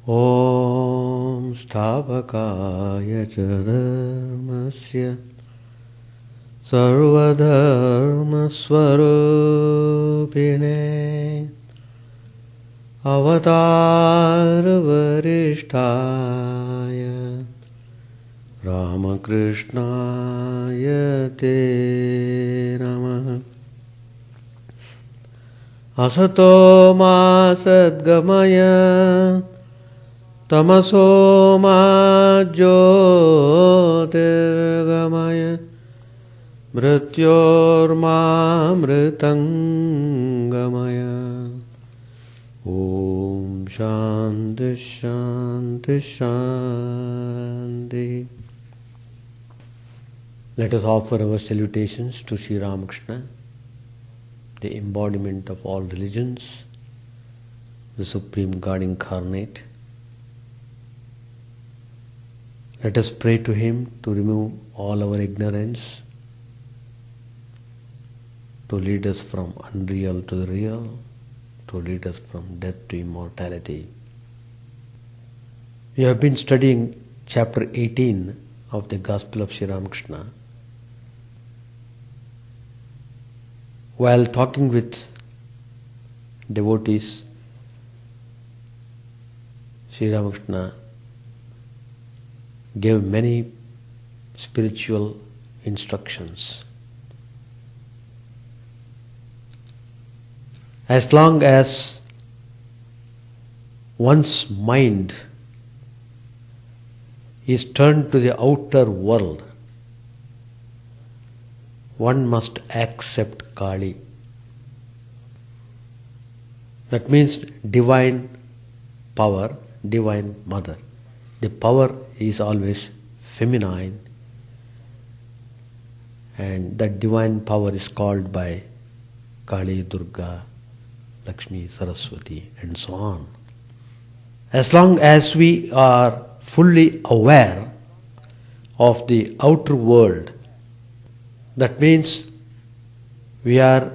Om Sthavakaya Dharmasya Sarvadharma Swarupine Avatar Varishtaya Ramakrishna Te Namaha Asato Ma Sadgamaya Tamaso Ma Jyotirgamaya Mrityorma Mritangamaya Om Shanti Shanti Shanti. Let us offer our salutations to Sri Ramakrishna, the embodiment of all religions, the Supreme God incarnate. Let us pray to Him to remove all our ignorance, to lead us from unreal to the real, to lead us from death to immortality. We have been studying chapter 18 of the Gospel of Sri Ramakrishna. While talking with devotees, Sri Ramakrishna gave many spiritual instructions. As long as one's mind is turned to the outer world, one must accept Kali. That means divine power, divine mother. The power is always feminine, and that divine power is called by Kali, Durga, Lakshmi, Saraswati, and so on. As long as we are fully aware of the outer world, that means we are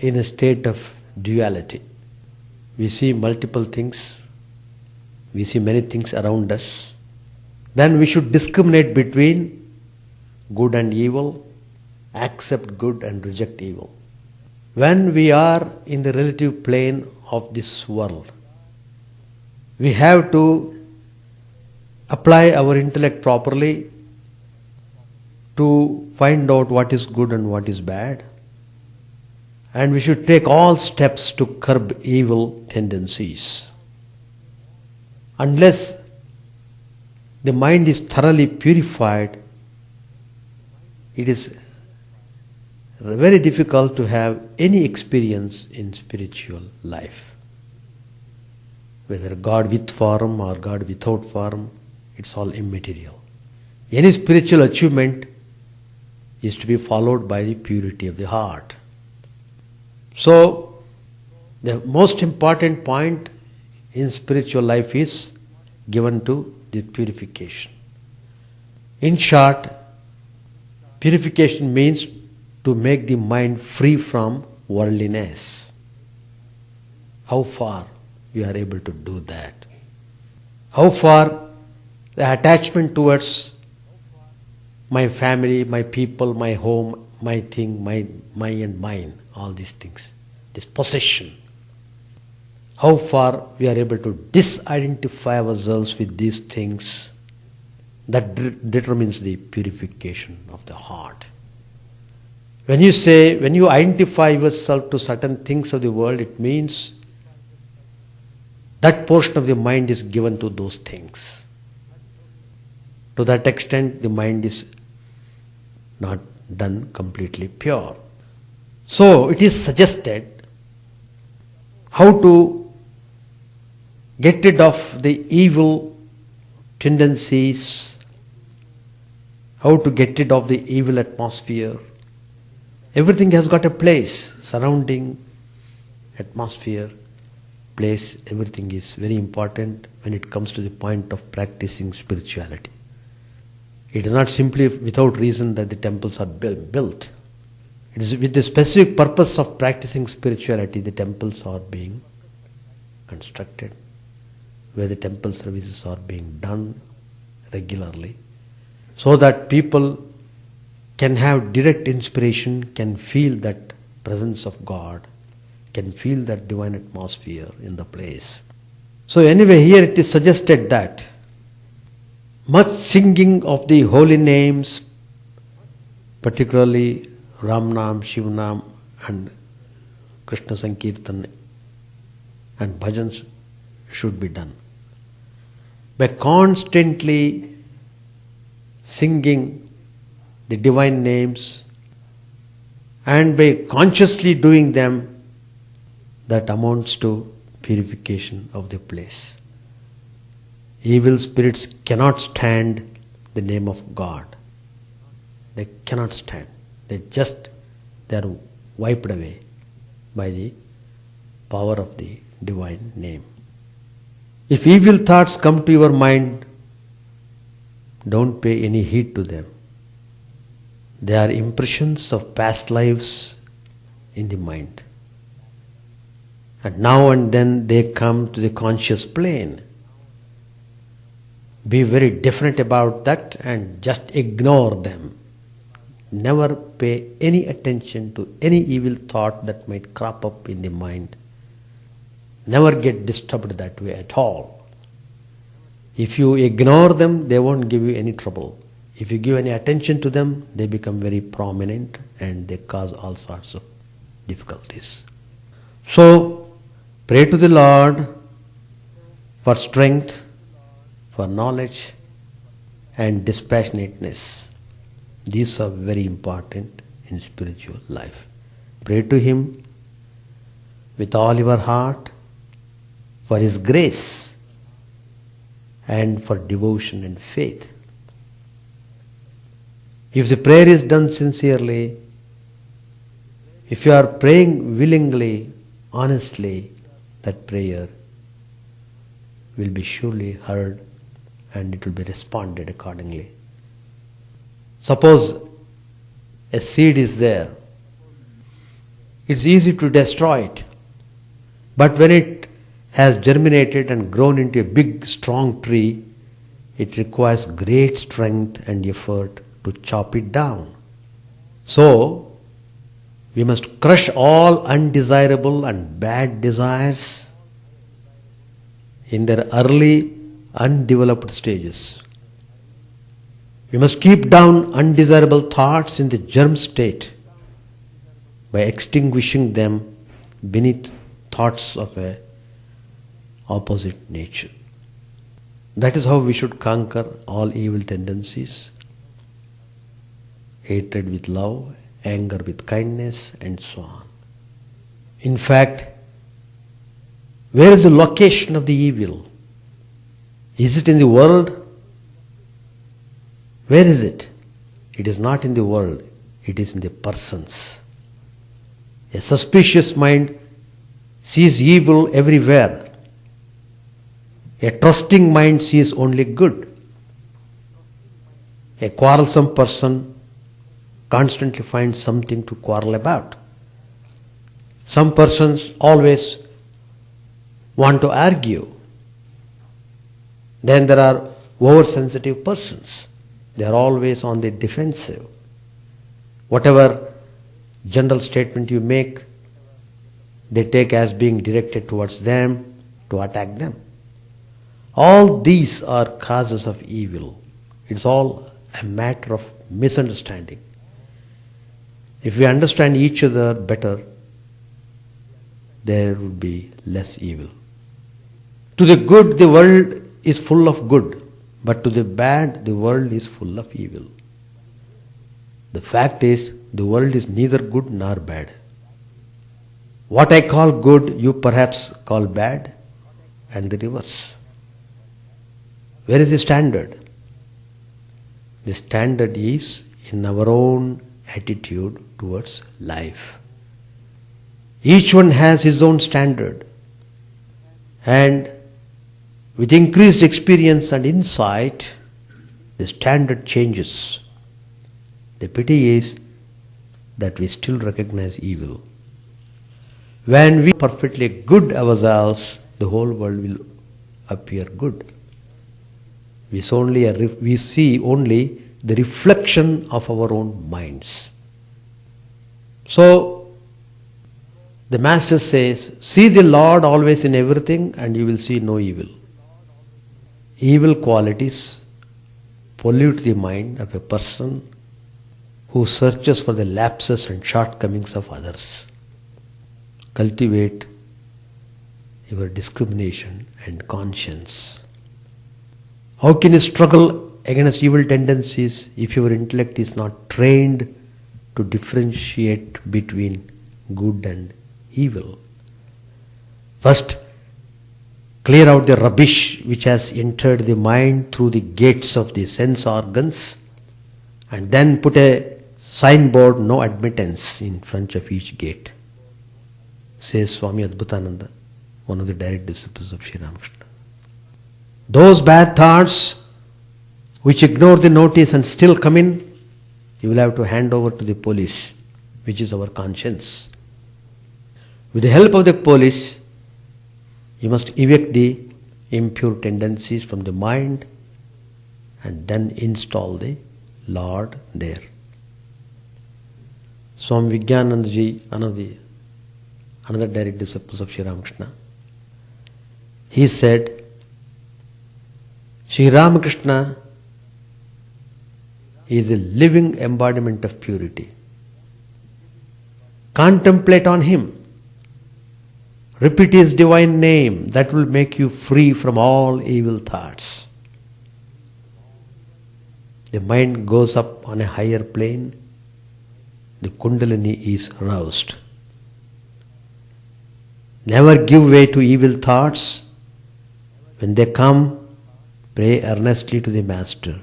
in a state of duality. We see multiple things, we see many things around us. Then we should discriminate between good and evil, accept good and reject evil. When we are in the relative plane of this world, we have to apply our intellect properly to find out what is good and what is bad. And we should take all steps to curb evil tendencies. Unless the mind is thoroughly purified, it is very difficult to have any experience in spiritual life. Whether God with form or God without form, it's all immaterial. Any spiritual achievement is to be followed by the purity of the heart. So, the most important point in spiritual life is given to the purification. In short, purification means to make the mind free from worldliness. How far we are able to do that? How far the attachment towards my family, my people, my home, my thing, my and mine, all these things, this possession. How far we are able to disidentify ourselves with these things, that determines the purification of the heart. When you identify yourself to certain things of the world, it means that portion of the mind is given to those things. To that extent, the mind is not done completely pure. So, it is suggested how to get rid of the evil tendencies, how to get rid of the evil atmosphere. Everything has got a place, surrounding, atmosphere, place, everything is very important when it comes to the point of practicing spirituality. It is not simply without reason that the temples are built. It is with the specific purpose of practicing spirituality the temples are being constructed. where the temple services are being done regularly, so that people can have direct inspiration, can feel that presence of God, can feel that divine atmosphere in the place. So anyway, here it is suggested that much singing of the holy names, particularly Ram Nam, Shiv Nam and Krishna Sankirtan and bhajans should be done. By constantly singing the divine names and by consciously doing them, that amounts to purification of the place. Evil spirits cannot stand the name of God. They cannot stand. They are wiped away by the power of the divine name. If evil thoughts come to your mind, don't pay any heed to them. They are impressions of past lives in the mind. And now and then they come to the conscious plane. Be very definite about that and just ignore them. Never pay any attention to any evil thought that might crop up in the mind. Never get disturbed that way at all. If you ignore them, they won't give you any trouble. If you give any attention to them, they become very prominent and they cause all sorts of difficulties. So, pray to the Lord for strength, for knowledge and dispassionateness. These are very important in spiritual life. Pray to Him with all your heart for His grace and for devotion and faith. If the prayer is done sincerely, if you are praying willingly, honestly, that prayer will be surely heard and it will be responded accordingly. Suppose a seed is there, it's easy to destroy it, but when it has germinated and grown into a big strong tree, it requires great strength and effort to chop it down. So, we must crush all undesirable and bad desires in their early undeveloped stages. We must keep down undesirable thoughts in the germ state by extinguishing them beneath thoughts of a opposite nature. That is how we should conquer all evil tendencies. Hatred with love, anger with kindness, and so on. In fact, where is the location of the evil? Is it in the world? Where is it? It is not in the world, it is in the persons. A suspicious mind sees evil everywhere. A trusting mind sees only good. A quarrelsome person constantly finds something to quarrel about. Some persons always want to argue. Then there are oversensitive persons. They are always on the defensive. Whatever general statement you make, they take as being directed towards them to attack them. All these are causes of evil. It's all a matter of misunderstanding. If we understand each other better, there will be less evil. To the good, the world is full of good, but to the bad, the world is full of evil. The fact is, the world is neither good nor bad. What I call good, you perhaps call bad, and the reverse. Where is the standard? The standard is in our own attitude towards life. Each one has his own standard, and with increased experience and insight, the standard changes. The pity is that we still recognize evil. When we perfectly good ourselves, the whole world will appear good. We see only the reflection of our own minds. So, the Master says, see the Lord always in everything and you will see no evil. Evil qualities pollute the mind of a person who searches for the lapses and shortcomings of others. Cultivate your discrimination and conscience. How can you struggle against evil tendencies if your intellect is not trained to differentiate between good and evil? First, clear out the rubbish which has entered the mind through the gates of the sense organs, and then put a signboard, no admittance, in front of each gate, says Swami Adbhutananda, one of the direct disciples of Sri Ramakrishna. Those bad thoughts which ignore the notice and still come in, you will have to hand over to the police, which is our conscience. With the help of the police, you must evict the impure tendencies from the mind and then install the Lord there. Swami Vivekananda ji, another direct disciple of Sri Ramakrishna, he said, Sri Ramakrishna is a living embodiment of purity. Contemplate on him. Repeat his divine name. That will make you free from all evil thoughts. The mind goes up on a higher plane. The Kundalini is roused. Never give way to evil thoughts. When they come, pray earnestly to the Master,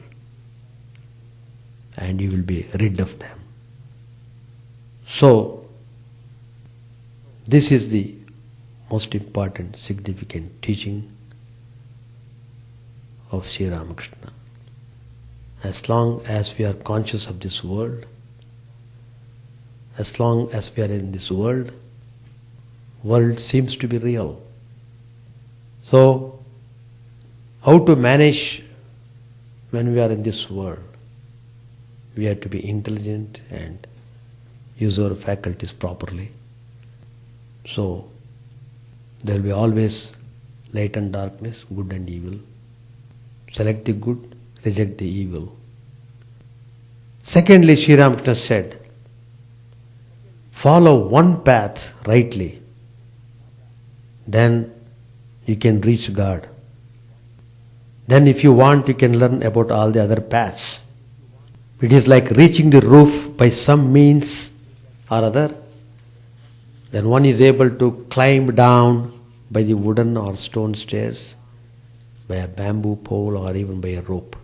and you will be rid of them. So, this is the most important, significant teaching of Sri Ramakrishna. As long as we are conscious of this world, as long as we are in this world seems to be real. So, how to manage when we are in this world? We have to be intelligent and use our faculties properly. So, there will be always light and darkness, good and evil. Select the good, reject the evil. Secondly, Sri Ramakrishna said, follow one path rightly, then you can reach God. Then if you want, you can learn about all the other paths. It is like reaching the roof by some means or other. Then one is able to climb down by the wooden or stone stairs, by a bamboo pole or even by a rope.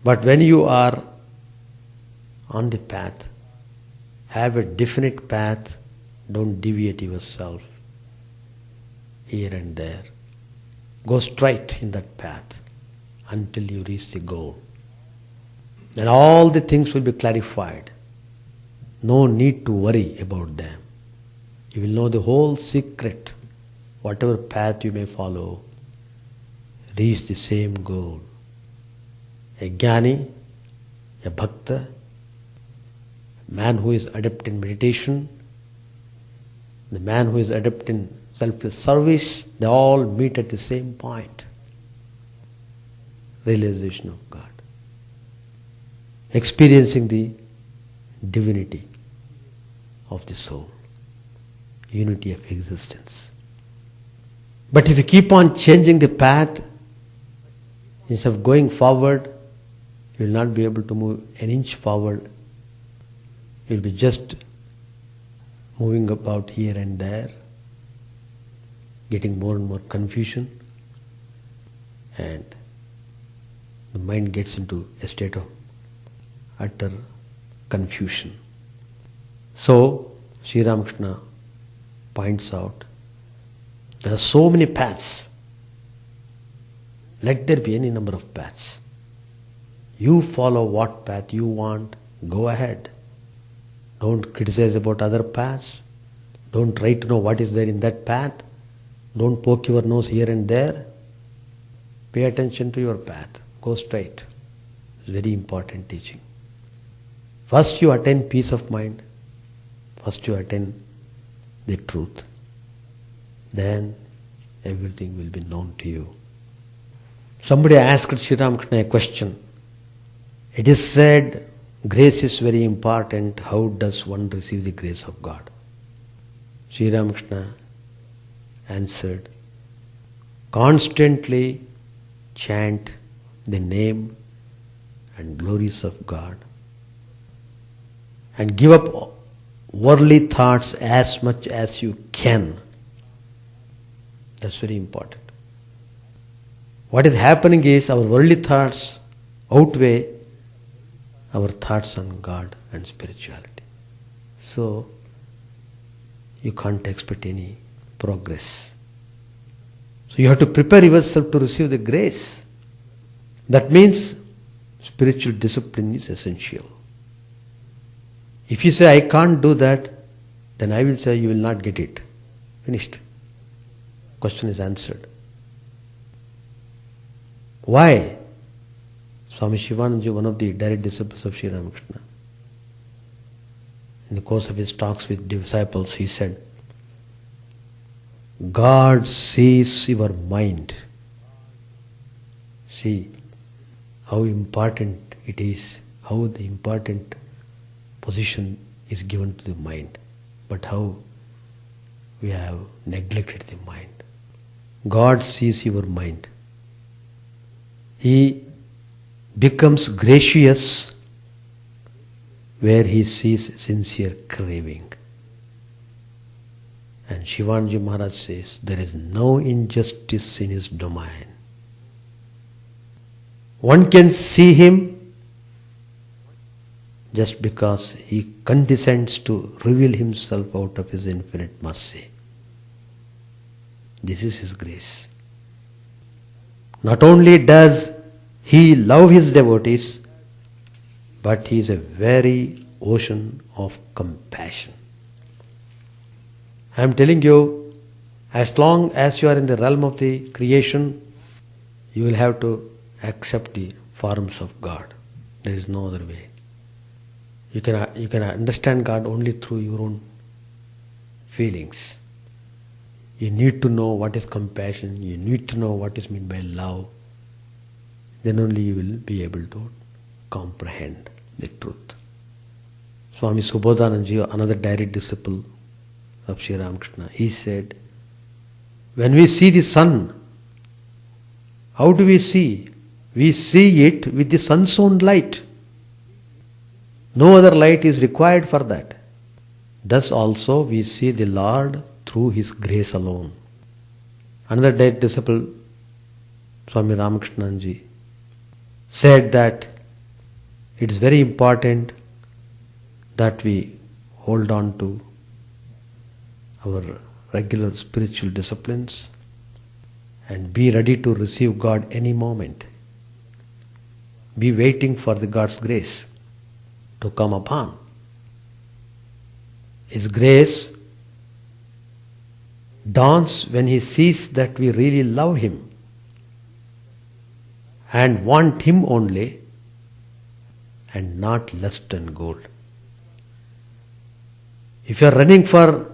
But when you are on the path, have a definite path, don't deviate yourself here and there. Go straight in that path until you reach the goal. Then all the things will be clarified. No need to worry about them. You will know the whole secret. Whatever path you may follow, reach the same goal. A jnani, a bhakta, a man who is adept in meditation, the man who is adept in selfless service, they all meet at the same point. Realization of God. Experiencing the divinity of the soul. Unity of existence. But if you keep on changing the path, instead of going forward, you will not be able to move an inch forward. You will be just moving about here and there, getting more and more confusion, and the mind gets into a state of utter confusion. So, Sri Ramakrishna points out, there are so many paths. Let there be any number of paths. You follow what path you want, go ahead. Don't criticize about other paths. Don't try to know what is there in that path. Don't poke your nose here and there. Pay attention to your path. Go straight. It's very important teaching. First you attain peace of mind. First you attain the truth. Then everything will be known to you. Somebody asked Sri Ramakrishna a question. It is said, grace is very important. How does one receive the grace of God? Sri Ramakrishna answered, constantly chant the name and glories of God and give up worldly thoughts as much as you can. That's very important. What is happening is our worldly thoughts outweigh our thoughts on God and spirituality. So, you can't expect any progress. So you have to prepare yourself to receive the grace. That means spiritual discipline is essential. If you say, I can't do that, then I will say you will not get it. Finished. Question is answered. Why? Swami Chidananda, one of the direct disciples of Sri Ramakrishna, in the course of his talks with disciples, he said, God sees your mind. See how important it is, how the important position is given to the mind, but how we have neglected the mind. God sees your mind. He becomes gracious where he sees sincere craving. And Shivanji Maharaj says, there is no injustice in his domain. One can see him just because he condescends to reveal himself out of his infinite mercy. This is his grace. Not only does he love his devotees, but he is a very ocean of compassion. I am telling you, as long as you are in the realm of the creation, you will have to accept the forms of God. There is no other way. You can understand God only through your own feelings. You need to know what is compassion. You need to know what is meant by love. Then only you will be able to comprehend the truth. Swami Subodhanandaji, another direct disciple of Sri Ramakrishna, he said, when we see the sun, how do we see? We see it with the sun's own light. No other light is required for that. Thus also we see the Lord through His grace alone. Another direct disciple, Swami Ramakrishna said that it is very important that we hold on to our regular spiritual disciplines and be ready to receive God any moment. Be waiting for the God's grace to come upon. His grace dawns when He sees that we really love Him and want Him only and not lust and gold. If you are running for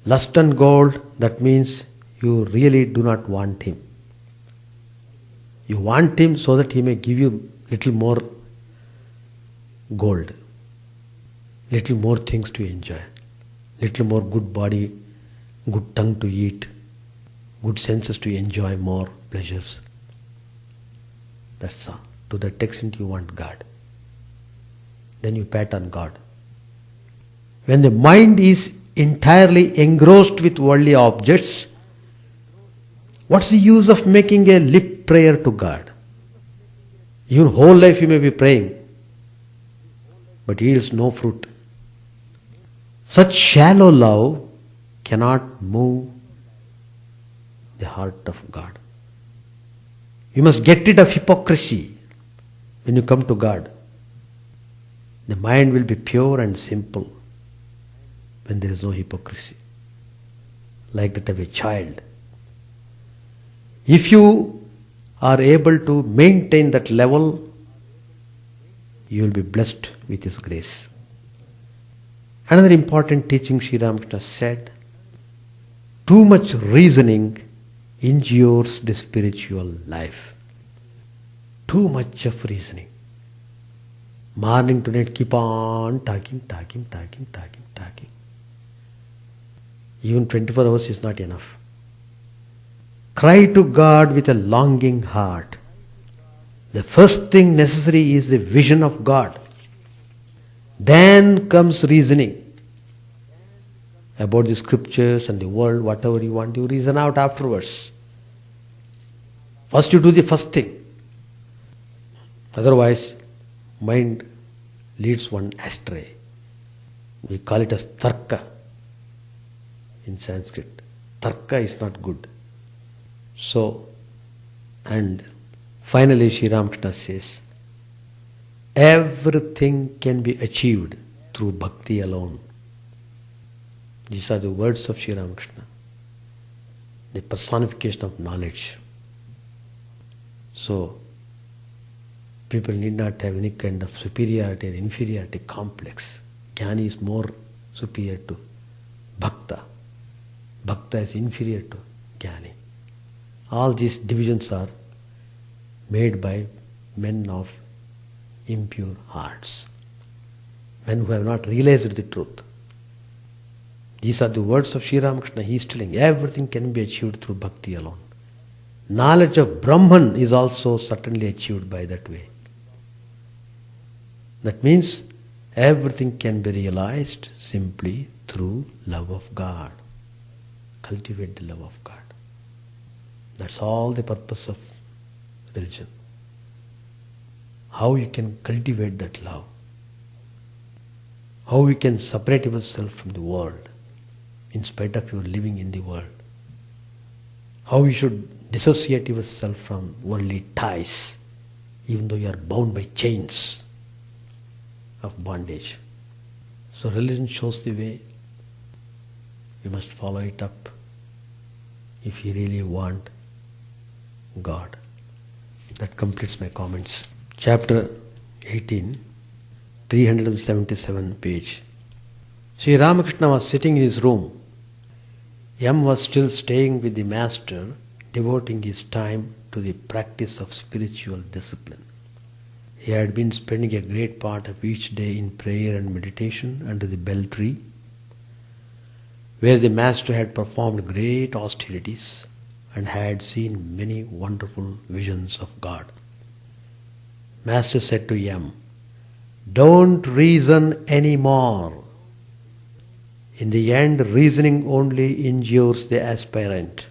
lust and gold, that means you really do not want Him. You want Him so that He may give you little more gold, little more things to enjoy, little more good body, good tongue to eat, good senses to enjoy more pleasures. That's all. To that extent you want God. Then you pat on God. When the mind is entirely engrossed with worldly objects, what's the use of making a lip prayer to God? Your whole life you may be praying, but yields no fruit. Such shallow love cannot move the heart of God. You must get rid of hypocrisy when you come to God. The mind will be pure and simple when there is no hypocrisy, like that of a child. If you are able to maintain that level, you will be blessed with His grace. Another important teaching Sri Ramakrishna said, too much reasoning injures the spiritual life. Too much of reasoning. Morning to night, keep on talking. Even 24 hours is not enough. Cry to God with a longing heart. The first thing necessary is the vision of God. Then comes reasoning about the scriptures and the world, whatever you want, you reason out afterwards. First you do the first thing. Otherwise, mind leads one astray. We call it as tarka in Sanskrit. Tarka is not good. So, and finally Sri Ramakrishna says, everything can be achieved through bhakti alone. These are the words of Sri Ramakrishna, the personification of knowledge. So, people need not have any kind of superiority or inferiority complex. Jnani is more superior to bhakta. Bhakta is inferior to jnani. All these divisions are made by men of impure hearts, men who have not realized the truth. These are the words of Sri Ramakrishna. He is telling everything can be achieved through bhakti alone. Knowledge of Brahman is also certainly achieved by that way. That means everything can be realized simply through love of God. Cultivate the love of God. That's all the purpose of religion. How you can cultivate that love. How you can separate yourself from the world in spite of your living in the world. How you should dissociate yourself from worldly ties even though you are bound by chains of bondage. So religion shows the way. You must follow it up if you really want God. That completes my comments. Chapter 18, 377 page. Sri Ramakrishna was sitting in his room. M was still staying with the master, devoting his time to the practice of spiritual discipline. He had been spending a great part of each day in prayer and meditation under the bell tree, where the master had performed great austerities and had seen many wonderful visions of God. Master said to M, "Don't reason any more. In the end, reasoning only injures the aspirant.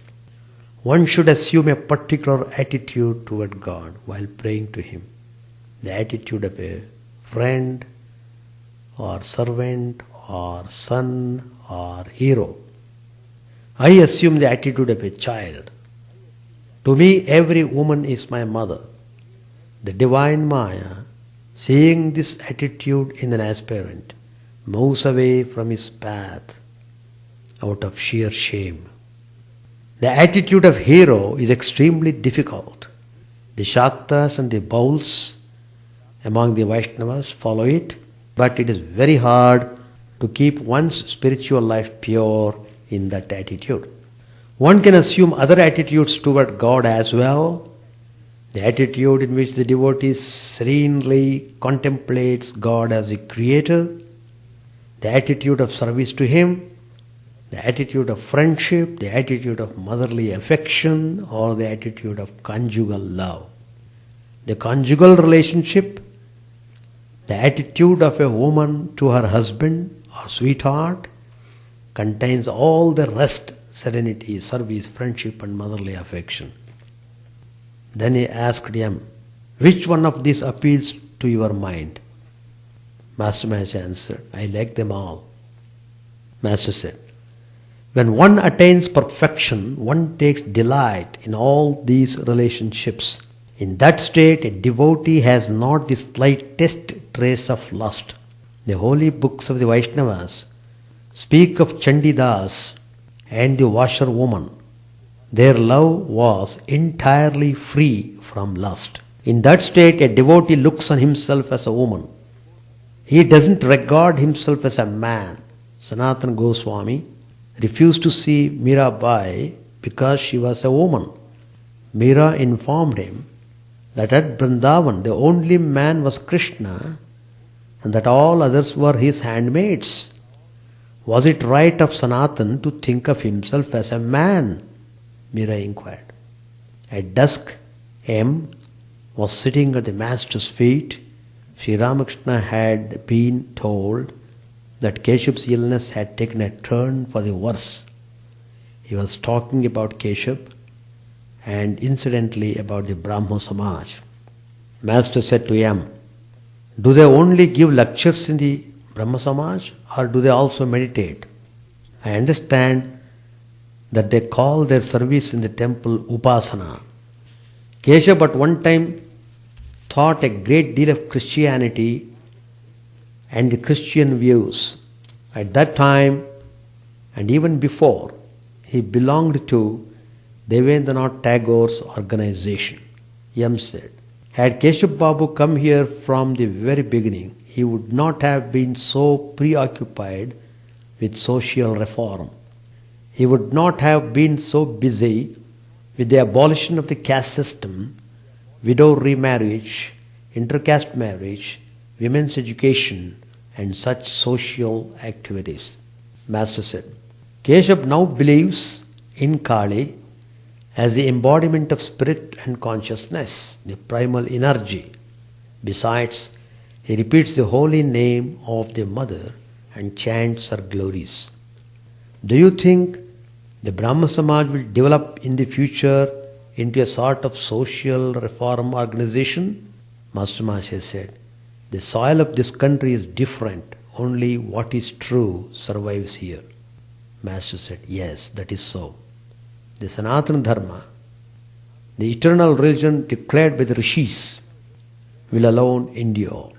One should assume a particular attitude toward God while praying to Him. The attitude of a friend or servant or son or hero. I assume the attitude of a child. To me, every woman is my mother. The divine Maya, seeing this attitude in an aspirant, moves away from his path out of sheer shame. The attitude of hero is extremely difficult. The Shaktas and the Bauls among the Vaishnavas follow it, but it is very hard to keep one's spiritual life pure in that attitude. One can assume other attitudes toward God as well. The attitude in which the devotee serenely contemplates God as a creator, the attitude of service to Him, the attitude of friendship, the attitude of motherly affection, or the attitude of conjugal love. The conjugal relationship, the attitude of a woman to her husband or sweetheart, contains all the rest: serenity, service, friendship, and motherly affection. Then he asked him, "Which one of these appeals to your mind?" Master Maharaj answered, "I like them all." Master said, "When one attains perfection, one takes delight in all these relationships. In that state, a devotee has not the slightest trace of lust. The holy books of the Vaishnavas speak of Chandidas and the washerwoman Their love was entirely free from lust. In that state, a devotee looks on himself as a woman. He doesn't regard himself as a man. Sanatana Goswami refused to see Mirabai because she was a woman. Mira informed him that at Vrindavan the only man was Krishna and that all others were his handmaids. Was it right of Sanatan to think of himself as a man? Mira inquired. At dusk, M was sitting at the master's feet. Sri Ramakrishna had been told that Keshav's illness had taken a turn for the worse. He was talking about Keshav and incidentally about the Brahmo Samaj. Master said to M, do they only give lectures in the Brahma Samaj or do they also meditate? I understand that they call their service in the temple Upasana. Keshav at one time taught a great deal of Christianity and the Christian views. At that time and even before, he belonged to Devendranath Tagore's organization. M said, had Keshav Babu come here from the very beginning, he would not have been so preoccupied with social reform. He would not have been so busy with the abolition of the caste system, widow remarriage, intercaste marriage, women's education, and such social activities. Master said, Keshav now believes in Kali as the embodiment of spirit and consciousness, the primal energy. Besides, he repeats the holy name of the Mother and chants her glories. Do you think the Brahma Samaj will develop in the future into a sort of social reform organization? Master Maharaj said, the soil of this country is different. Only what is true survives here. Master said, yes, that is so. The Sanatana Dharma, the eternal religion declared by the Rishis, will alone endure.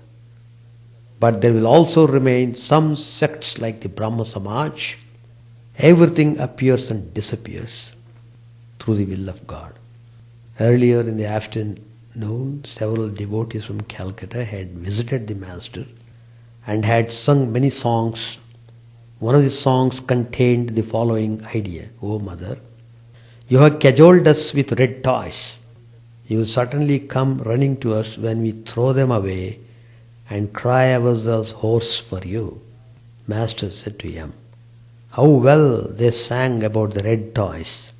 But there will also remain some sects like the Brahma Samaj. Everything appears and disappears through the will of God. Earlier in the afternoon, several devotees from Calcutta had visited the Master and had sung many songs. One of the songs contained the following idea: O Mother, you have cajoled us with red toys. You will certainly come running to us when we throw them away and cry ourselves hoarse for you. Master said to him, how well they sang about the red toys.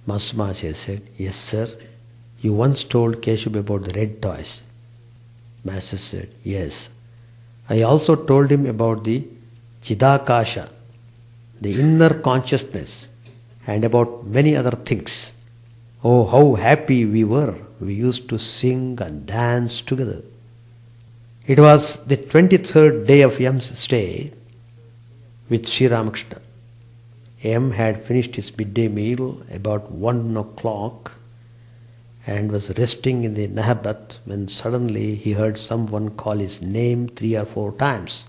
Master Maharaj said, yes sir, you once told Keshav about the red toys. Master said, yes. I also told him about the Chidakasha, the inner consciousness, and about many other things. Oh, how happy we were. We used to sing and dance together. It was the 23rd day of M's stay with Sri Ramakrishna. M had finished his midday meal about 1 o'clock and was resting in the Nahabat when suddenly he heard someone call his name 3 or 4 times.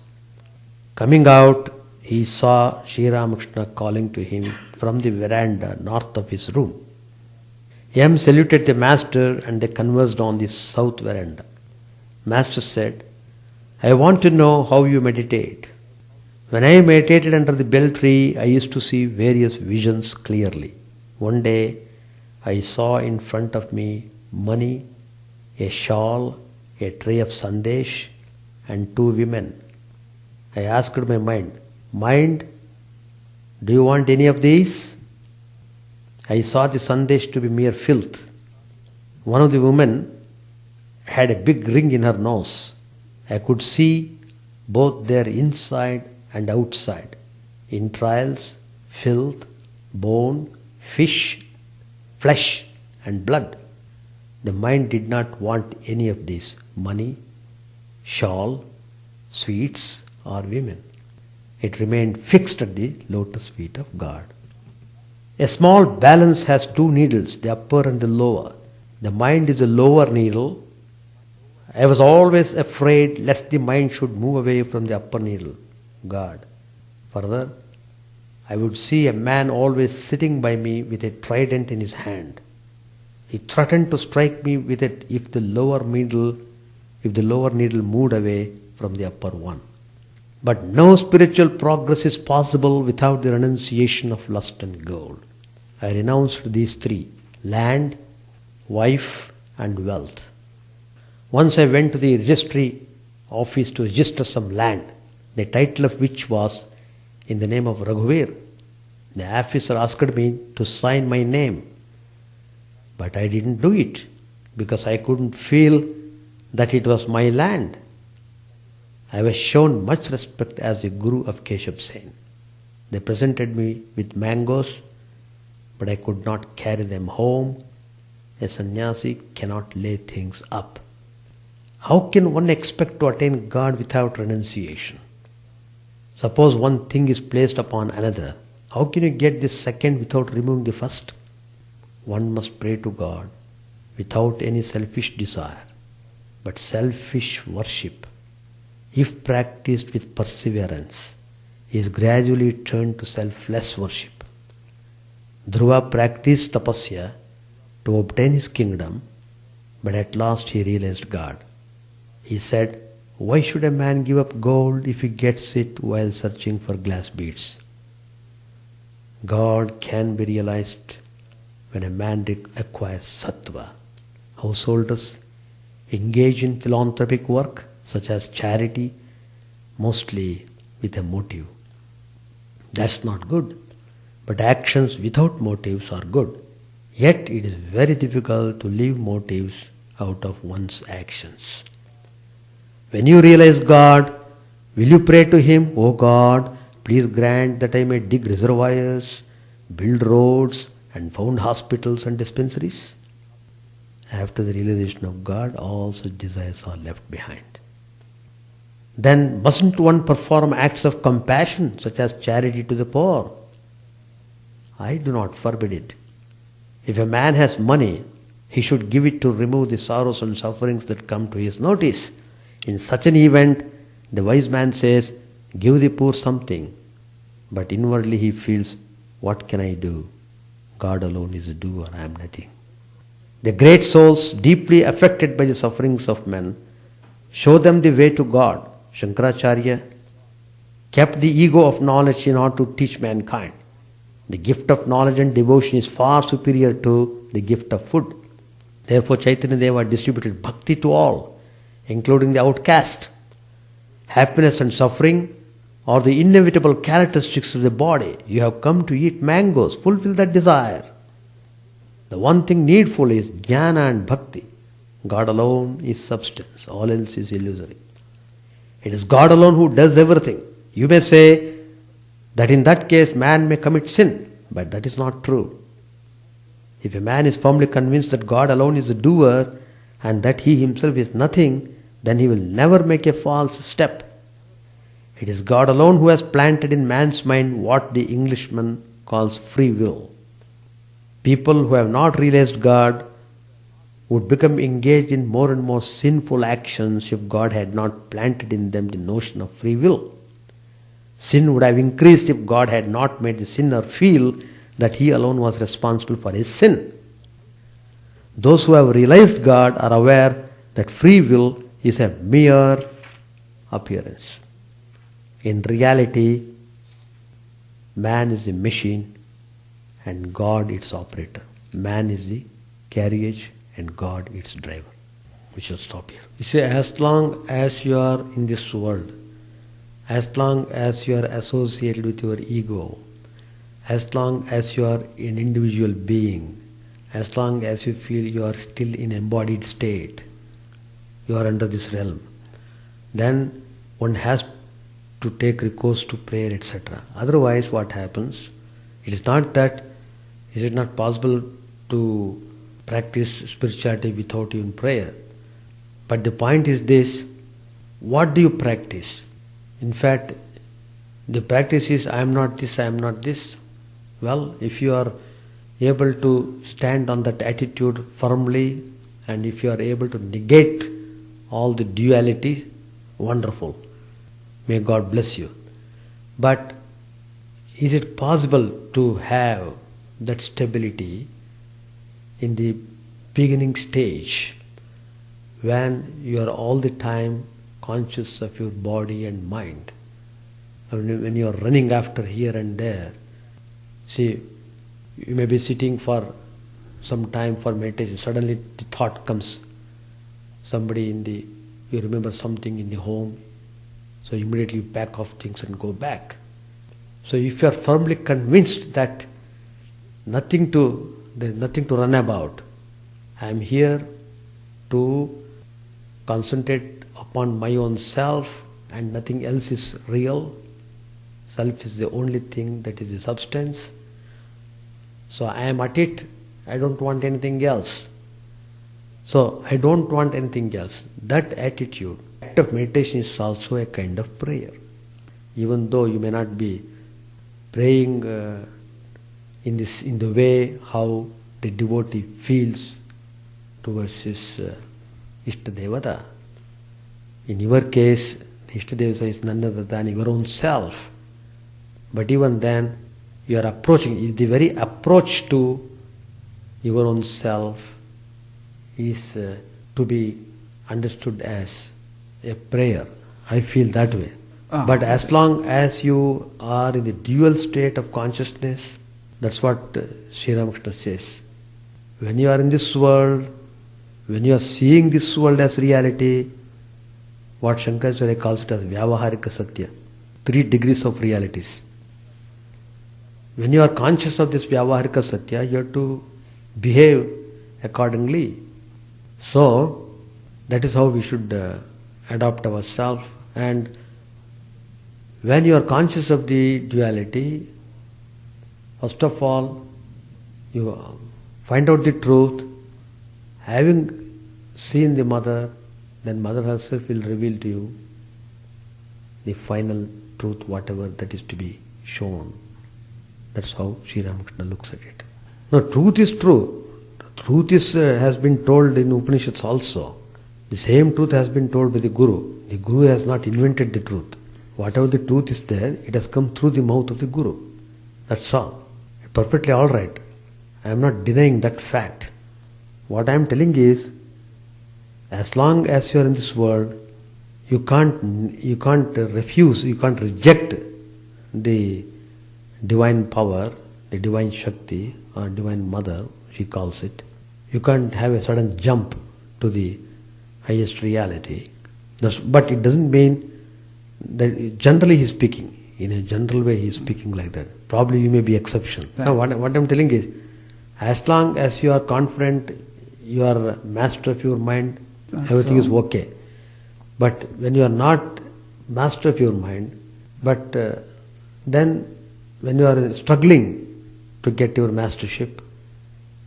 Coming out, he saw Sri Ramakrishna calling to him from the veranda north of his room. M saluted the Master and they conversed on the south veranda. Master said, I want to know how you meditate. When I meditated under the bell tree, I used to see various visions clearly. One day, I saw in front of me money, a shawl, a tray of sandesh, and 2 women. I asked my mind, do you want any of these? I saw the sandesh to be mere filth. One of the women had a big ring in her nose. I could see both their inside and outside, entrails, filth, bone, fish, flesh and blood. The mind did not want any of these: money, shawl, sweets or women. It remained fixed at the lotus feet of God. A small balance has 2 needles, the upper and the lower. The mind is the lower needle. I was always afraid lest the mind should move away from the upper needle, God. Further, I would see a man always sitting by me with a trident in his hand. He threatened to strike me with it if the lower needle moved away from the upper one. But no spiritual progress is possible without the renunciation of lust and gold. I renounced these three: land, wife, and wealth. Once I went to the registry office to register some land, the title of which was in the name of Raghuveer. The officer asked me to sign my name, but I didn't do it because I couldn't feel that it was my land. I was shown much respect as the guru of Keshav Sen. They presented me with mangoes, but I could not carry them home. A sannyasi cannot lay things up. How can one expect to attain God without renunciation? Suppose one thing is placed upon another. How can you get the second without removing the first? One must pray to God without any selfish desire, but selfish worship, if practiced with perseverance, is gradually turned to selfless worship. Dhruva practiced tapasya to obtain his kingdom, but at last he realized God. He said, "Why should a man give up gold if he gets it while searching for glass beads?" God can be realized when a man acquires sattva. Householders engage in philanthropic work such as charity, mostly with a motive. That's not good. But actions without motives are good. Yet it is very difficult to leave motives out of one's actions. When you realize God, will you pray to Him, "O God, please grant that I may dig reservoirs, build roads, and found hospitals and dispensaries"? After the realization of God, all such desires are left behind. Then mustn't one perform acts of compassion such as charity to the poor? I do not forbid it. If a man has money, he should give it to remove the sorrows and sufferings that come to his notice. In such an event, the wise man says, "Give the poor something," but inwardly he feels, "What can I do? God alone is a doer, I am nothing." The great souls, deeply affected by the sufferings of men, show them the way to God. Shankaracharya kept the ego of knowledge in order to teach mankind. The gift of knowledge and devotion is far superior to the gift of food. Therefore Chaitanya Deva distributed bhakti to all, including the outcast. Happiness and suffering are the inevitable characteristics of the body. You have come to eat mangoes, fulfill that desire. The one thing needful is jnana and bhakti. God alone is substance, all else is illusory. It is God alone who does everything. You may say that in that case man may commit sin, but that is not true. If a man is firmly convinced that God alone is the doer and that he himself is nothing, then he will never make a false step. It is God alone who has planted in man's mind what the Englishman calls free will. People who have not realized God would become engaged in more and more sinful actions if God had not planted in them the notion of free will. Sin would have increased if God had not made the sinner feel that he alone was responsible for his sin. Those who have realized God are aware that free will is a mere appearance. In reality, man is the machine and God its operator. Man is the carriage and God its driver. We shall stop here. You see, as long as you are in this world, as long as you are associated with your ego, as long as you are an individual being, as long as you feel you are still in embodied state, you are under this realm, then one has to take recourse to prayer, etc. Otherwise, what happens? It is not possible to practice spirituality without even prayer. But the point is this: what do you practice? In fact, the practice is, I am not this, I am not this. Well, if you are able to stand on that attitude firmly, and if you are able to negate all the duality, wonderful. May God bless you. But is it possible to have that stability in the beginning stage when you are all the time conscious of your body and mind? When you are running after here and there, see, you may be sitting for some time for meditation, suddenly the thought comes, you remember something in the home, so immediately you back off things and go back. So if you are firmly convinced that there is nothing to run about, I am here to concentrate upon my own self and nothing else is real, self is the only thing that is the substance, so I am at it, I don't want anything else. So I don't want anything else. That attitude, act of meditation is also a kind of prayer. Even though you may not be praying in the way how the devotee feels towards his Ishtadevata. In your case, the Ishtadevata is none other than your own self. But even then, you are approaching, the very approach to your own self is to be understood as a prayer. I feel that way. But as long as you are in the dual state of consciousness, that's what Sri Ramakrishna says. When you are in this world, when you are seeing this world as reality, what Shankaracharya calls it as Vyavaharika Satya, 3 degrees of realities. When you are conscious of this Vyavaharika Satya, you have to behave accordingly. So, that is how we should adopt ourselves. And when you are conscious of the duality, first of all, you find out the truth. Having seen the mother, then mother herself will reveal to you the final truth, whatever that is to be shown. That's how Sri Ramakrishna looks at it. No, truth is true. Truth has been told in Upanishads also. The same truth has been told by the Guru. The Guru has not invented the truth. Whatever the truth is there, it has come through the mouth of the Guru. That's all. Perfectly all right. I am not denying that fact. What I am telling is, as long as you are in this world, you can't refuse, you can't reject the divine power, the divine Shakti or divine mother, she calls it. You can't have a sudden jump to the highest reality. But it doesn't mean that generally he is speaking. In a general way he is speaking like that. Probably you may be exception. Right. Now what I am telling is, as long as you are confident, you are master of your mind, everything is okay. But when you are not master of your mind, but then when you are struggling to get your mastership,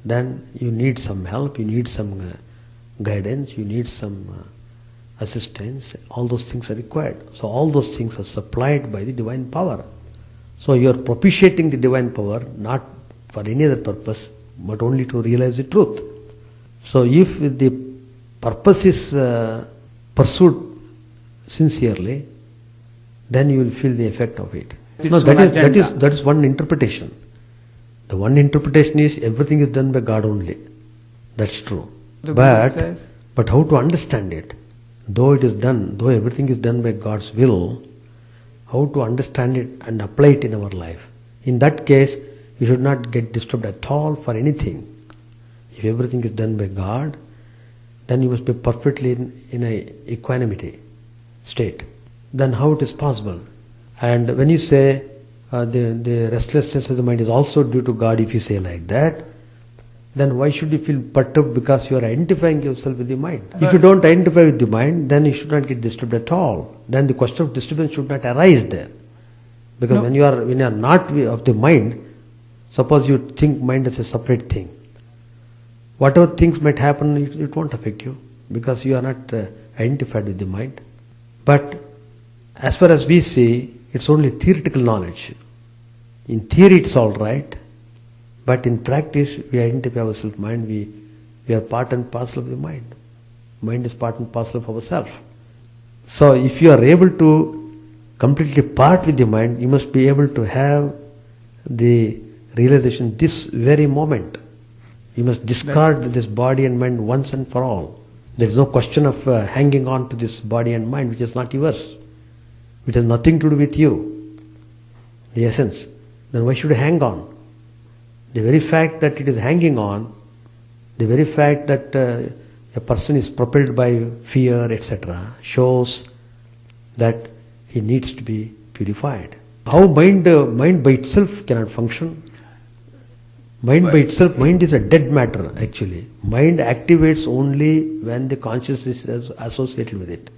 then you need some help, you need some guidance, you need some assistance. All those things are required. So all those things are supplied by the divine power. So you are propitiating the divine power not for any other purpose, but only to realize the truth. So if the purpose is pursued sincerely, then you will feel the effect of it. No, that is one interpretation. The one interpretation is everything is done by God only. That's true. But how to understand it? Though everything is done by God's will, how to understand it and apply it in our life? In that case, you should not get disturbed at all for anything. If everything is done by God, then you must be perfectly in a equanimity state. Then how it is possible? And when you say the restlessness of the mind is also due to God, if you say like that, then why should you feel perturbed because you are identifying yourself with the mind? If you don't identify with the mind, then you should not get disturbed at all. Then the question of disturbance should not arise there. Because when you are not of the mind, suppose you think mind as a separate thing. Whatever things might happen, it won't affect you because you are not identified with the mind. But as far as we see, it's only theoretical knowledge. In theory it's all right, but in practice we identify ourselves with mind, we are part and parcel of the mind. Mind is part and parcel of ourselves. So if you are able to completely part with the mind, you must be able to have the realization this very moment. You must discard this body and mind once and for all. There is no question of hanging on to this body and mind which is not yours, which has nothing to do with you, the essence. Then why should you hang on? The very fact that it is hanging on, the very fact that a person is propelled by fear, etc., shows that he needs to be purified. How mind by itself cannot function? Mind by itself, mind is a dead matter actually. Mind activates only when the consciousness is associated with it.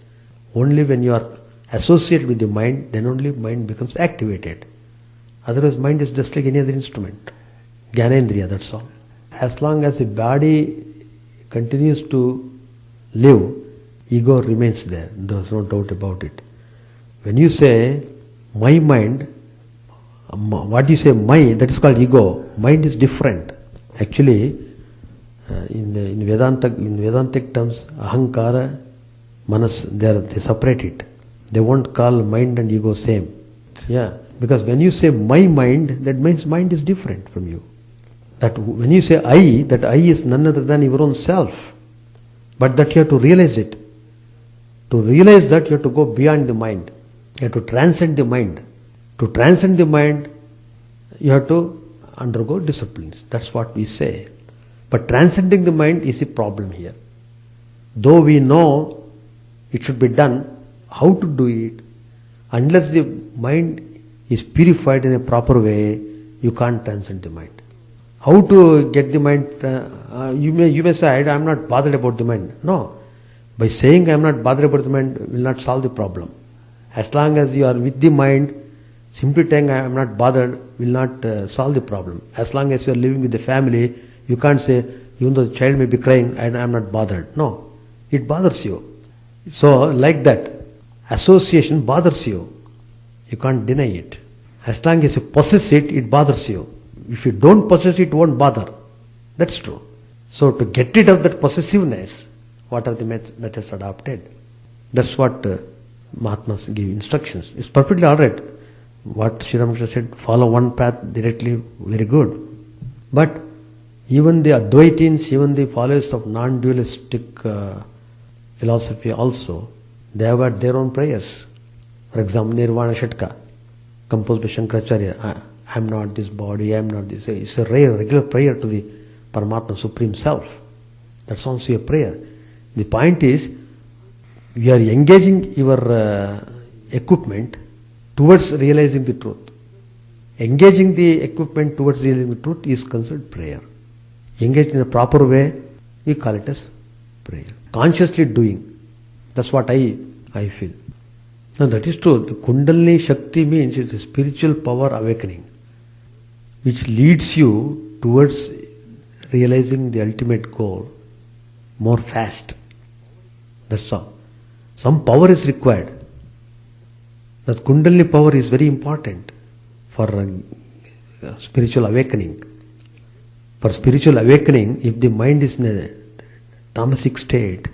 Only when you are associated with the mind, then only mind becomes activated. Otherwise mind is just like any other instrument. Jnanendriya, that's all. As long as the body continues to live, ego remains there. There's no doubt about it. When you say, my mind, what do you say, my, that is called ego. Mind is different. Actually, in Vedantic terms, ahankara, manas, they separate it. They won't call mind and ego same. Yeah, because when you say my mind, that means mind is different from you. That when you say I, that I is none other than your own self. But that you have to realize it. To realize that you have to go beyond the mind. You have to transcend the mind. To transcend the mind, you have to undergo disciplines. That's what we say. But transcending the mind is a problem here. Though we know it should be done, how to do it? Unless the mind is purified in a proper way, you can't transcend the mind. How to get the mind? You may say, I am not bothered about the mind. No. By saying I am not bothered about the mind will not solve the problem. As long as you are with the mind, simply saying I am not bothered will not solve the problem. As long as you are living with the family, you can't say, even though the child may be crying, I am not bothered. No. It bothers you. So, like that, association bothers you. You can't deny it. As long as you possess it, it bothers you. If you don't possess it, it won't bother. That's true. So to get rid of that possessiveness, what are the methods adopted? That's what Mahatmas give instructions. It's perfectly alright. What Sri Ramakrishna said, follow one path directly, very good. But even the Advaitins, even the followers of non-dualistic philosophy also, they have got their own prayers. For example, Nirvana Shatka, composed by Shankaracharya. I am not this body, I am not this. It's a regular prayer to the Paramatma Supreme Self. That's also a prayer. The point is, we are engaging your equipment towards realizing the truth. Engaging the equipment towards realizing the truth is considered prayer. Engaged in a proper way, we call it as prayer. Consciously doing. That's what I feel. Now that is true. The Kundalini Shakti means it's a spiritual power awakening, which leads you towards realizing the ultimate goal more fast. That's all. Some power is required. That Kundalini power is very important for spiritual awakening. For spiritual awakening, if the mind is in a tamasic state,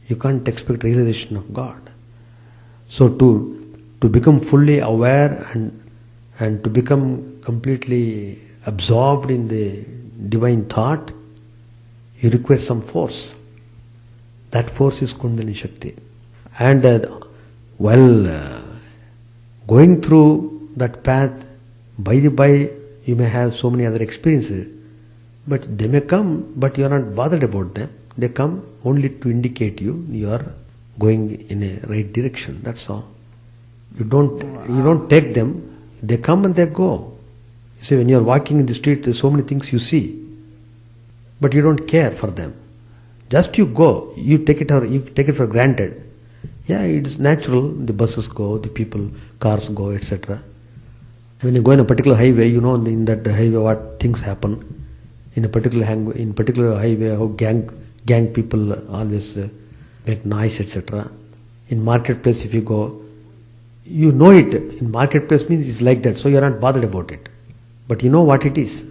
you can't expect realization of God. So to become fully aware and to become completely absorbed in the divine thought, you require some force. That force is Kundalini Shakti. And while going through that path, by you may have so many other experiences, but they may come, but you are not bothered about them. They come only to indicate you are going in a right direction. That's all. You don't take them. They come and they go. You see, when you are walking in the street, there are so many things you see, but you don't care for them. Just you go. You take it for granted. Yeah, it is natural. The buses go, the people, cars go, etc. When you go in a particular highway, you know in that highway what things happen. In a particular highway, how gang people always make noise, etc. In marketplace, if you go, you know it. In marketplace means it's like that, so you are not bothered about it. But you know what it is.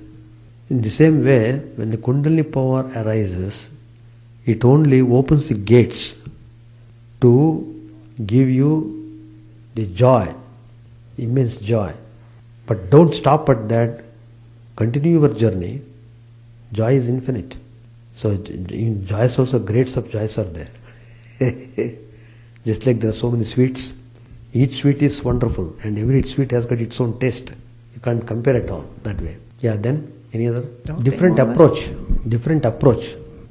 In the same way, when the Kundalini power arises, it only opens the gates to give you the joy, immense joy. But don't stop at that. Continue your journey. Joy is infinite. So in joys also, grades of joys are there. Just like there are so many sweets. Each sweet is wonderful and every sweet has got its own taste. You can't compare at all that way. Yeah, then any other? Different approach.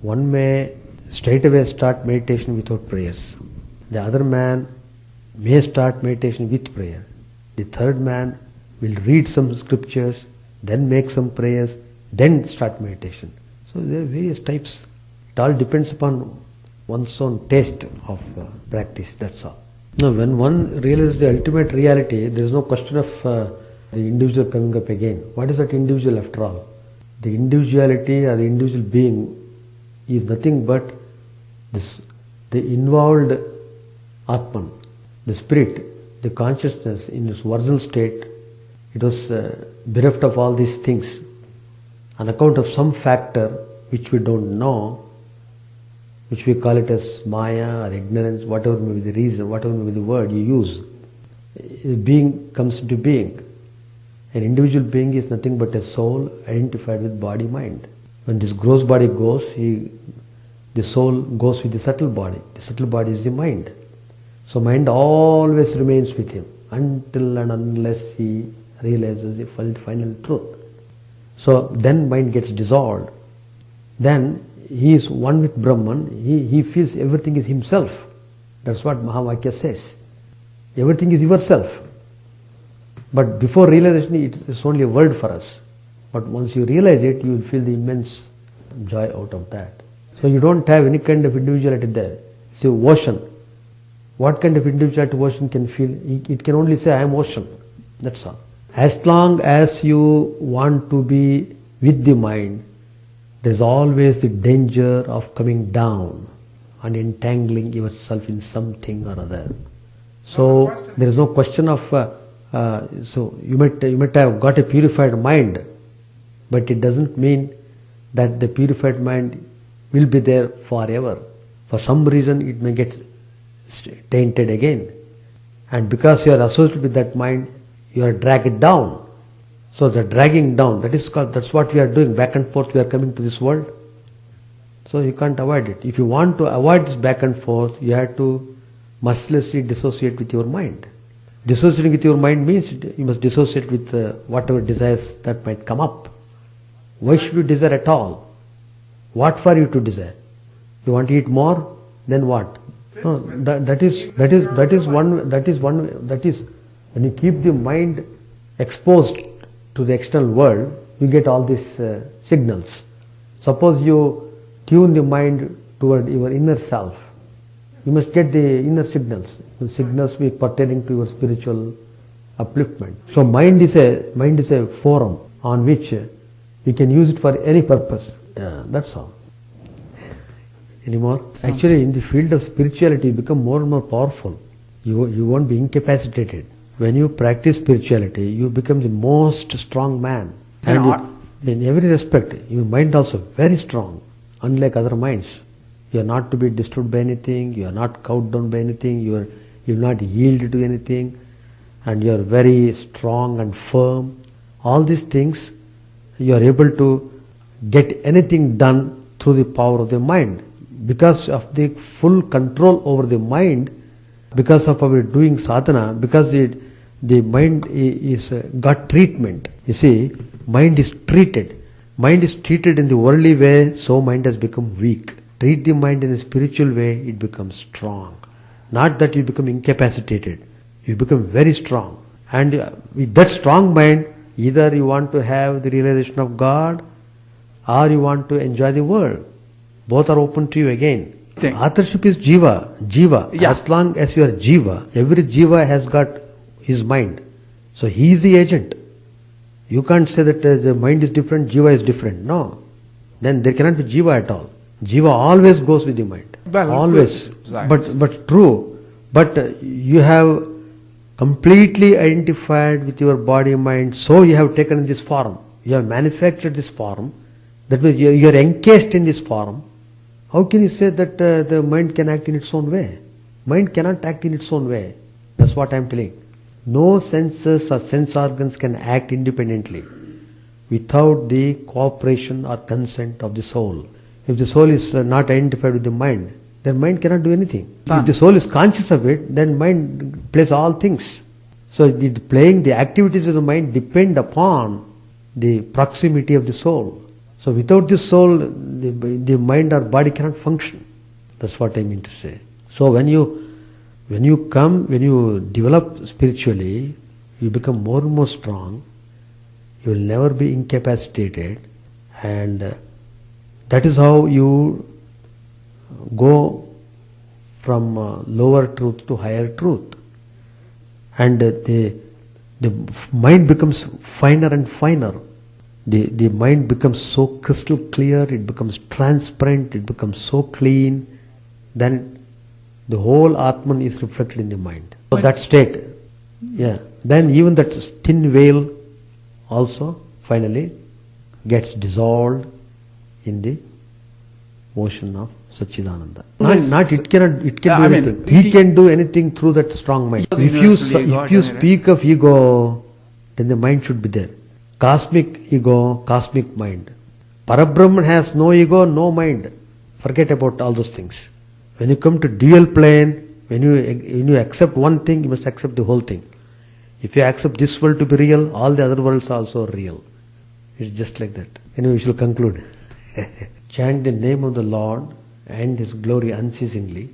One may straight away start meditation without prayers. The other man may start meditation with prayer. The third man will read some scriptures, then make some prayers, then start meditation. So there are various types. It all depends upon one's own taste of practice, that's all. Now when one realizes the ultimate reality, there is no question of the individual coming up again. What is that individual after all? The individuality or the individual being is nothing but the involved Atman, the spirit, the consciousness in its original state. It was bereft of all these things on account of some factor which we don't know, which we call it as Maya or ignorance, whatever may be the reason, whatever may be the word you use. The being comes into being. An individual being is nothing but a soul identified with body, mind. When this gross body goes, the soul goes with the subtle body. The subtle body is the mind. So mind always remains with him until and unless he realizes the final truth. So then mind gets dissolved. Then he is one with Brahman. He feels everything is himself. That's what Mahavakya says. Everything is yourself. But before realization, it's only a word for us. But once you realize it, you will feel the immense joy out of that. So you don't have any kind of individuality there. See, ocean. What kind of individuality ocean can feel? It can only say, I am ocean. That's all. As long as you want to be with the mind, there's always the danger of coming down and entangling yourself in something or other. So there is no question of, so you might have got a purified mind, but it doesn't mean that the purified mind will be there forever. For some reason it may get tainted again. And because you are associated with that mind, you are dragged down. So the dragging down, that's what we are doing, back and forth we are coming to this world. So you can't avoid it. If you want to avoid this back and forth, you have to mercilessly dissociate with your mind. Dissociating with your mind means you must dissociate with whatever desires that might come up. Why should you desire at all? What for you to desire? You want to eat more? Then what? No, that is when you keep the mind exposed to the external world, you get all these signals. Suppose you tune the mind toward your inner self, you must get the inner signals. The signals be pertaining to your spiritual upliftment. So mind is a forum on which you can use it for any purpose. That's all. Any more? Actually, in the field of spirituality, you become more and more powerful. You won't be incapacitated. When you practice spirituality, you become the most strong man. And in every respect, your mind also very strong, unlike other minds. You are not to be disturbed by anything, you are not cowed down by anything, you will not yield to anything, and you are very strong and firm. All these things, you are able to get anything done through the power of the mind. Because of the full control over the mind, because of our doing sadhana, because the mind is got treatment. You see, mind is treated. Mind is treated in the worldly way, so mind has become weak. Treat the mind in a spiritual way, it becomes strong. Not that you become incapacitated. You become very strong. And with that strong mind, either you want to have the realization of God, or you want to enjoy the world. Both are open to you again. Authorship is jiva. Yeah. As long as you are jiva, every jiva has got his mind. So he is the agent. You can't say that the mind is different, jiva is different. No. Then there cannot be jiva at all. Jiva always goes with the mind. Well, always. But true. But you have completely identified with your body and mind, so you have taken this form. You have manufactured this form. That means you are encased in this form. How can you say that the mind can act in its own way? Mind cannot act in its own way. That's what I am telling. No senses or sense organs can act independently without the cooperation or consent of the soul. If the soul is not identified with the mind, then mind cannot do anything. If the soul is conscious of it, then mind plays all things. So the activities of the mind depend upon the proximity of the soul. So without the soul, the mind or body cannot function. That's what I mean to say. So when you develop spiritually, you become more and more strong. You will never be incapacitated, and that is how you go from lower truth to higher truth. And the mind becomes finer and finer. The mind becomes so crystal clear, it becomes transparent, it becomes so clean, then the whole Atman is reflected in the mind. So that state, then even that thin veil also finally gets dissolved in the ocean of Sachidananda. It can do anything. He can do anything through that strong mind. If you speak of ego, then the mind should be there. Cosmic ego, cosmic mind. Parabrahman has no ego, no mind. Forget about all those things. When you come to dual plane, when you accept one thing, you must accept the whole thing. If you accept this world to be real, all the other worlds are also real. It's just like that. Anyway, we shall conclude. Chant the name of the Lord and His glory unceasingly,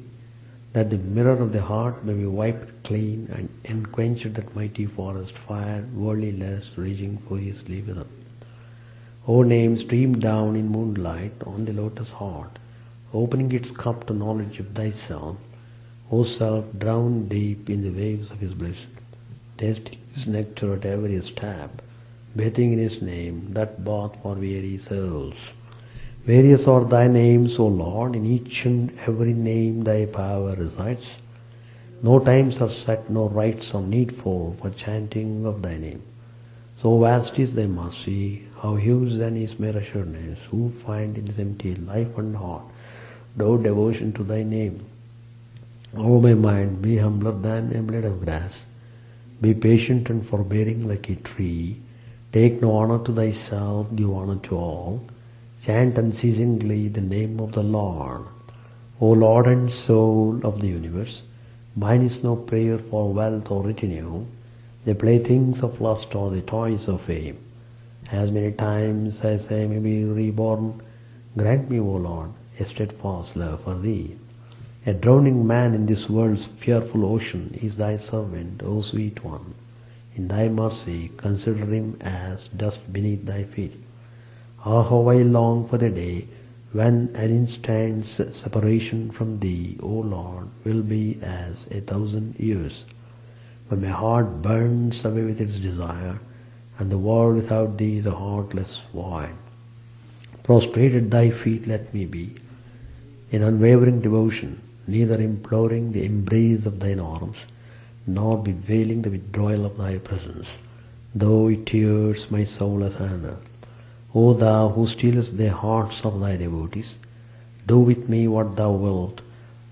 that the mirror of the heart may be wiped clean and unquenched that mighty forest fire, worldliness raging furiously within. O name, stream down in moonlight on the lotus heart, opening its cup to knowledge of thyself. O self, drown deep in the waves of His bliss, tasting His nectar at every step, bathing in His name, that bath for weary souls. Various are thy names, O Lord, in each and every name thy power resides. No times are set, no rites are needful for chanting of thy name. So vast is thy mercy, how huge then is my assuredness, who find in this empty life and heart no devotion to thy name. O my mind, be humbler than a blade of grass, be patient and forbearing like a tree, take no honor to thyself, give honor to all. Chant unceasingly the name of the Lord. O Lord and Soul of the universe, mine is no prayer for wealth or retinue, the playthings of lust or the toys of fame. As many times as I may be reborn, grant me, O Lord, a steadfast love for Thee. A drowning man in this world's fearful ocean is Thy servant, O sweet one. In Thy mercy, consider him as dust beneath Thy feet. Ah, how I long for the day when an instant's separation from Thee, O Lord, will be as 1,000 years, when my heart burns away with its desire, and the world without Thee is a heartless void. Prostrate at Thy feet let me be, in unwavering devotion, neither imploring the embrace of Thine arms, nor bewailing the withdrawal of Thy presence, though it tears my soul asunder. O Thou who stealest the hearts of Thy devotees, do with me what Thou wilt,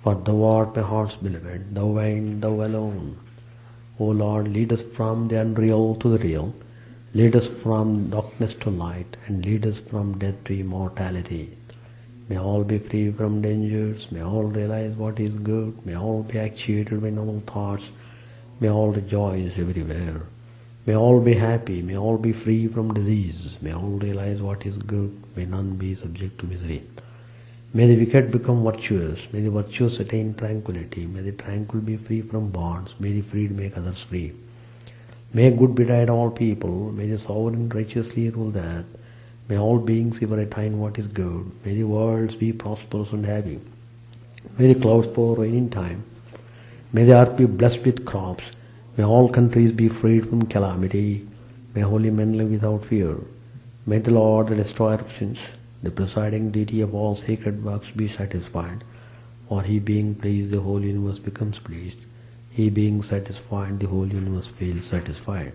for Thou art my heart's beloved, Thou and Thou alone. O Lord, lead us from the unreal to the real, lead us from darkness to light, and lead us from death to immortality. May all be free from dangers, may all realize what is good, may all be actuated by noble thoughts, may all rejoice everywhere. May all be happy, may all be free from disease, may all realize what is good, may none be subject to misery. May the wicked become virtuous, may the virtuous attain tranquility, may the tranquil be free from bonds, may the freed make others free. May good betide all people, may the sovereign righteously rule the earth, may all beings ever attain what is good, may the worlds be prosperous and happy, may the clouds pour rain in time, may the earth be blessed with crops, may all countries be freed from calamity, may holy men live without fear, may the Lord, the destroyer of sins, the presiding deity of all sacred works, be satisfied, for He being pleased the whole universe becomes pleased, He being satisfied the whole universe feels satisfied.